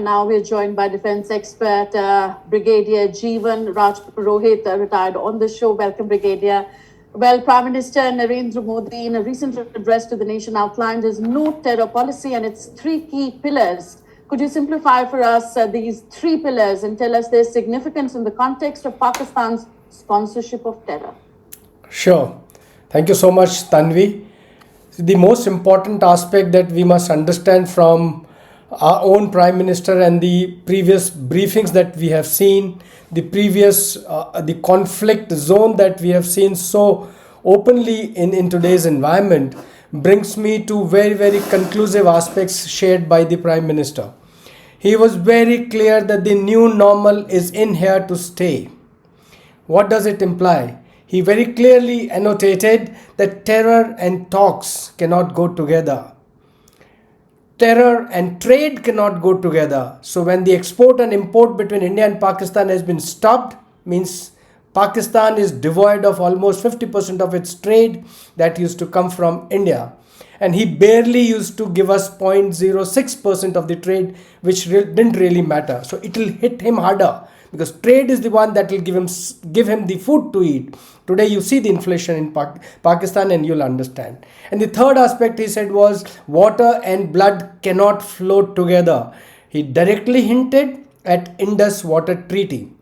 Now we're joined by defense expert Brigadier Jeevan Raj Rohit, retired on the show. Welcome, Brigadier. Well, Prime Minister Narendra Modi, in a recent address to the nation, outlined his no terror policy and its three key pillars. Could you simplify for us these three pillars and tell us their significance in the context of Pakistan's sponsorship of terror? Sure. Thank you so much, Tanvi. The most important aspect that we must understand from our own Prime Minister and the previous briefings that we have seen, the conflict zone that we have seen so openly in today's environment, brings me to very, very conclusive aspects shared by the Prime Minister. He was very clear that the new normal is in here to stay. What does it imply? He very clearly annotated that terror and talks cannot go together. Terror and trade cannot go together. So when the export and import between India and Pakistan has been stopped, means Pakistan is devoid of almost 50% of its trade that used to come from India. And he barely used to give us 0.06% of the trade, which didn't really matter. So it will hit him harder, because trade is the one that will give him the food to eat. Today you see the inflation in Pakistan and you'll understand. And the third aspect he said was water and blood cannot flow together. He directly hinted at Indus Water Treaty,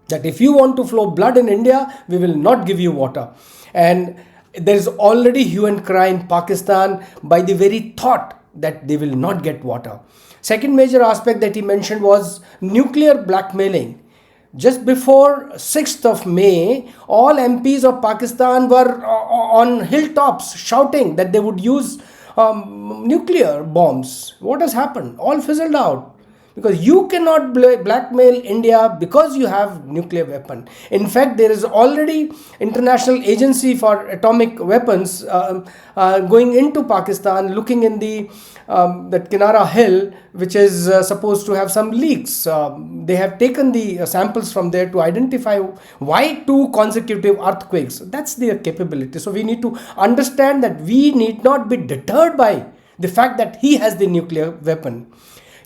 that if you want to flow blood in India, we will not give you water. And there is already hue and cry in Pakistan by the very thought that they will not get water. Second major aspect that he mentioned was nuclear blackmailing. Just before 6th of May, all MPs of Pakistan were on hilltops shouting that they would use nuclear bombs. What has happened? All fizzled out. Because you cannot blackmail India because you have nuclear weapon. In fact, there is already International Agency for Atomic Weapons going into Pakistan, looking in that Kinara Hill, which is supposed to have some leaks. They have taken the samples from there to identify why 2 consecutive earthquakes. That's their capability. So we need to understand that we need not be deterred by the fact that he has the nuclear weapon.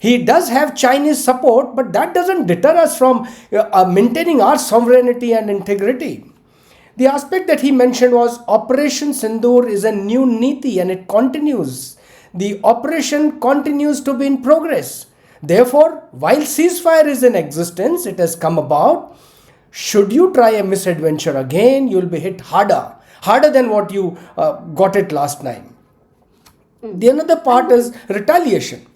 He does have Chinese support, but that doesn't deter us from maintaining our sovereignty and integrity. The aspect that he mentioned was Operation Sindoor is a new niti and it continues. The operation continues to be in progress. Therefore, while ceasefire is in existence, it has come about. Should you try a misadventure again, you'll be hit harder than what you got it last time. The another part is retaliation.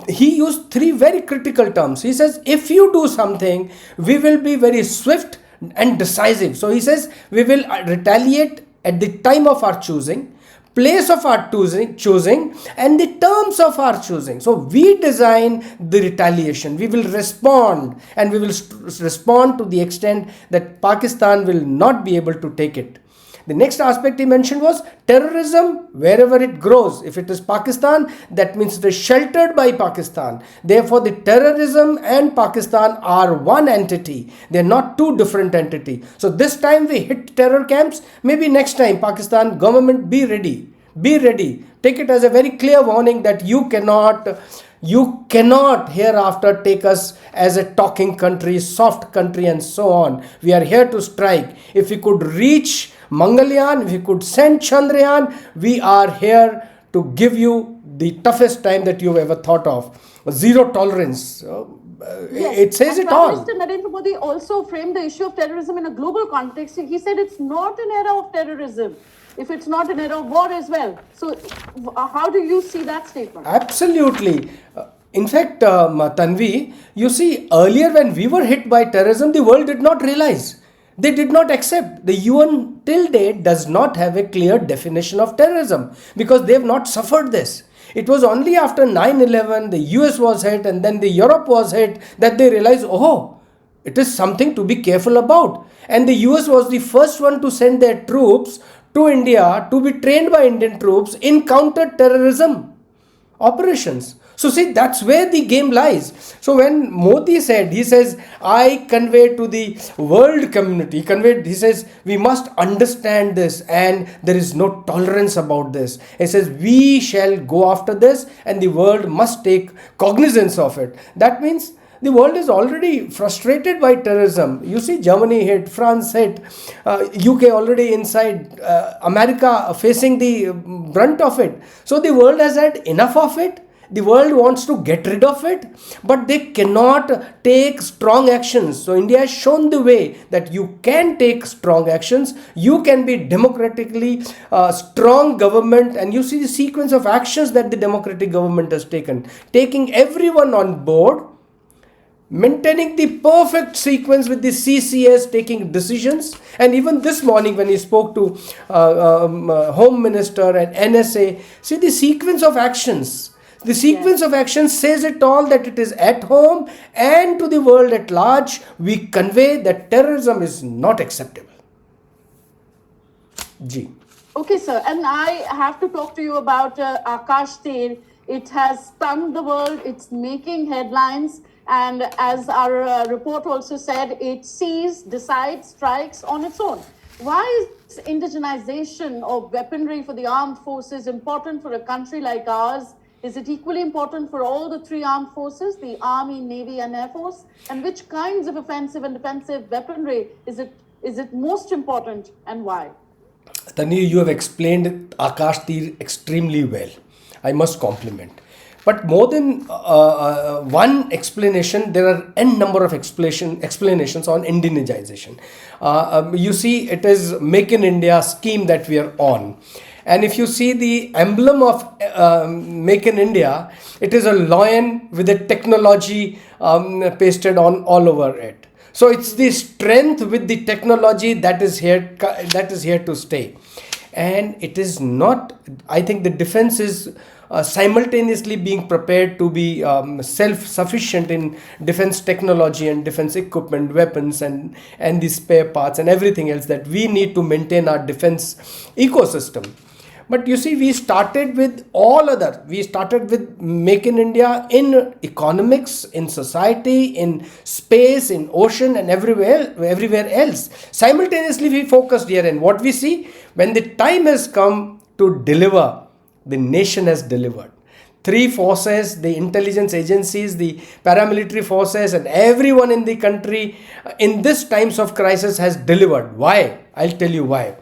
He used 3 very critical terms. He says, if you do something, we will be very swift and decisive. So he says, we will retaliate at the time of our choosing, place of our choosing, and the terms of our choosing. So we design the retaliation. We will respond, and we will respond to the extent that Pakistan will not be able to take it. The next aspect he mentioned was terrorism wherever it grows. If it is Pakistan, that means it is sheltered by Pakistan. Therefore, the terrorism and Pakistan are one entity. They are not 2 different entities. So this time we hit terror camps. Maybe next time, Pakistan government, be ready. Be ready. Take it as a very clear warning that you cannot hereafter take us as a talking country, soft country, and so on. We are here to strike. If we could reach Mangalyaan, if we could send Chandrayaan, we are here to give you the toughest time that you've ever thought of. Zero tolerance. Yes. It says it all. Prime Minister Narendra Modi also framed the issue of terrorism in a global context. He said it's not an era of terrorism, if it's not an era of war as well. So how do you see that statement? Absolutely. In fact, Tanvi, you see, earlier when we were hit by terrorism, the world did not realize. They did not accept. The UN till date does not have a clear definition of terrorism because they have not suffered this. It was only after 9/11, the US was hit and then the Europe was hit, that they realized, oh, it is something to be careful about. And the US was the first one to send their troops to India to be trained by Indian troops in counter-terrorism operations. So see, that's where the game lies. So when Modi said, he says, I convey to the world community, he says, we must understand this and there is no tolerance about this. He says, we shall go after this and the world must take cognizance of it. That means the world is already frustrated by terrorism. You see, Germany hit, France hit, UK already inside, America facing the brunt of it. So the world has had enough of it. The world wants to get rid of it, but they cannot take strong actions. So India has shown the way that you can take strong actions. You can be democratically strong government, and you see the sequence of actions that the democratic government has taken, taking everyone on board, maintaining the perfect sequence with the CCS taking decisions. And even this morning when he spoke to Home Minister and NSA, see the sequence of actions. The sequence of actions says it all, that it is at home and to the world at large. We convey that terrorism is not acceptable. Ji. Okay, sir. And I have to talk to you about Akash Tir. It has stunned the world. It's making headlines. And as our report also said, it sees, decides, strikes on its own. Why is indigenization of weaponry for the armed forces important for a country like ours? Is it equally important for all the three armed forces, the Army, Navy, and Air Force? And which kinds of offensive and defensive weaponry is it most important, and why? Tani, you have explained Akash Tir extremely well. I must compliment. But more than one explanation, there are n number of explanations on indigenization. You see, it is Make in India scheme that we are on. And if you see the emblem of Make in India, it is a lion with a technology pasted on all over it. So it's the strength with the technology that is here to stay. And it is not, I think the defense is simultaneously being prepared to be self-sufficient in defense technology and defense equipment, weapons and the spare parts and everything else that we need to maintain our defense ecosystem. But you see, we started with Make in India in economics, in society, in space, in ocean and everywhere else. Simultaneously we focused here, and what we see, when the time has come to deliver, the nation has delivered. Three forces, the intelligence agencies, the paramilitary forces and everyone in the country in this times of crisis has delivered. Why? I'll tell you why.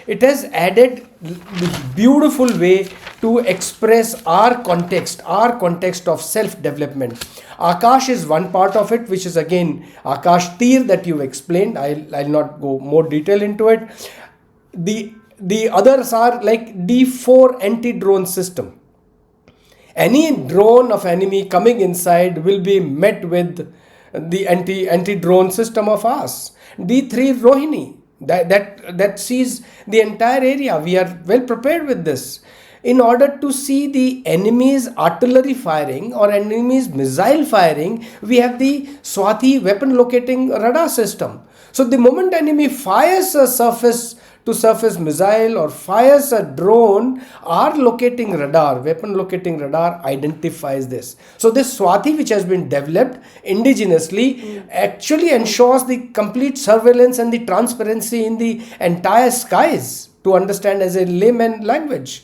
It has added this beautiful way to express our context of self-development. Akash is one part of it, which is again Akash Tir that you explained. I'll not go more detail into it. The others are like D4 anti-drone system. Any drone of enemy coming inside will be met with the anti-drone system of ours. D3 Rohini. That sees the entire area. We are well prepared with this. In order to see the enemy's artillery firing or enemy's missile firing, we have the Swati weapon locating radar system. So the moment enemy fires a surface-to-surface missile or fires a drone, our weapon locating radar identifies this. So this Swati, which has been developed indigenously, actually ensures the complete surveillance and the transparency in the entire skies, to understand as a layman language.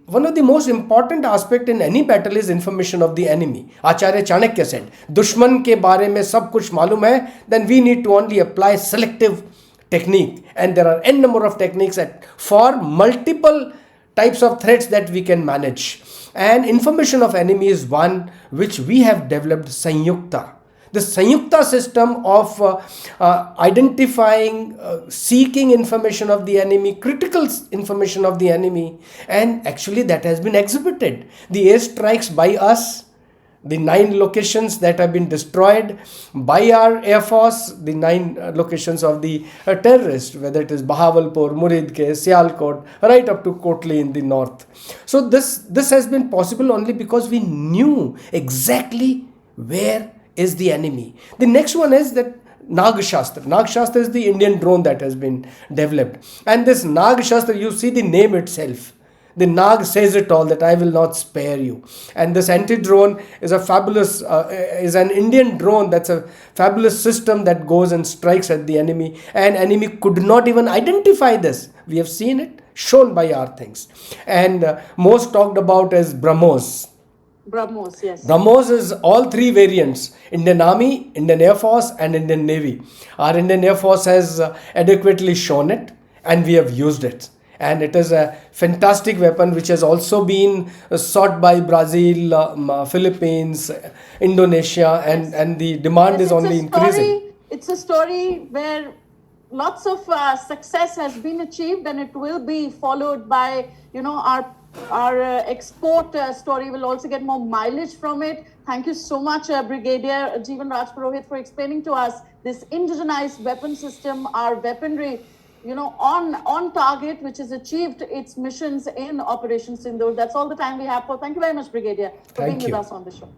One of the most important aspect in any battle is information of the enemy. Acharya Chanakya said, "Dushman ke bare mein sab kuch malum hai, then we need to only apply selective technique." And there are n number of techniques for multiple types of threats that we can manage. And information of enemy is one which we have developed, Sanyukta. The Sanyukta system of identifying, seeking information of the enemy, critical information of the enemy, and actually that has been exhibited. The airstrikes by us, the 9 locations that have been destroyed by our Air Force, the 9 locations of the terrorists, whether it is Bahawalpur, Muridke, Sialkot, right up to Kotli in the north. So this has been possible only because we knew exactly where is the enemy. The next one is that Nag Shastra. Nag Shastra is the Indian drone that has been developed. And this Nag Shastra, you see the name itself. The Nag says it all, that I will not spare you. And this anti-drone is a fabulous, is an Indian drone. That's a fabulous system that goes and strikes at the enemy. And enemy could not even identify this. We have seen it shown by our things. And most talked about is BrahMos. BrahMos, yes. BrahMos is all three variants: Indian Army, Indian Air Force, and Indian Navy. Our Indian Air Force has adequately shown it, and we have used it. And it is a fantastic weapon which has also been sought by Brazil, Philippines, Indonesia, and the demand is only increasing. It's a story where lots of success has been achieved, and it will be followed by, our export story will also get more mileage from it. Thank you so much, Brigadier Jeevan Rajpurohit, for explaining to us this indigenized weapon system, our weaponry, on target, which has achieved its missions in Operation Sindoor. That's all the time we have for. Thank you very much, Brigadier, for being with us on the show.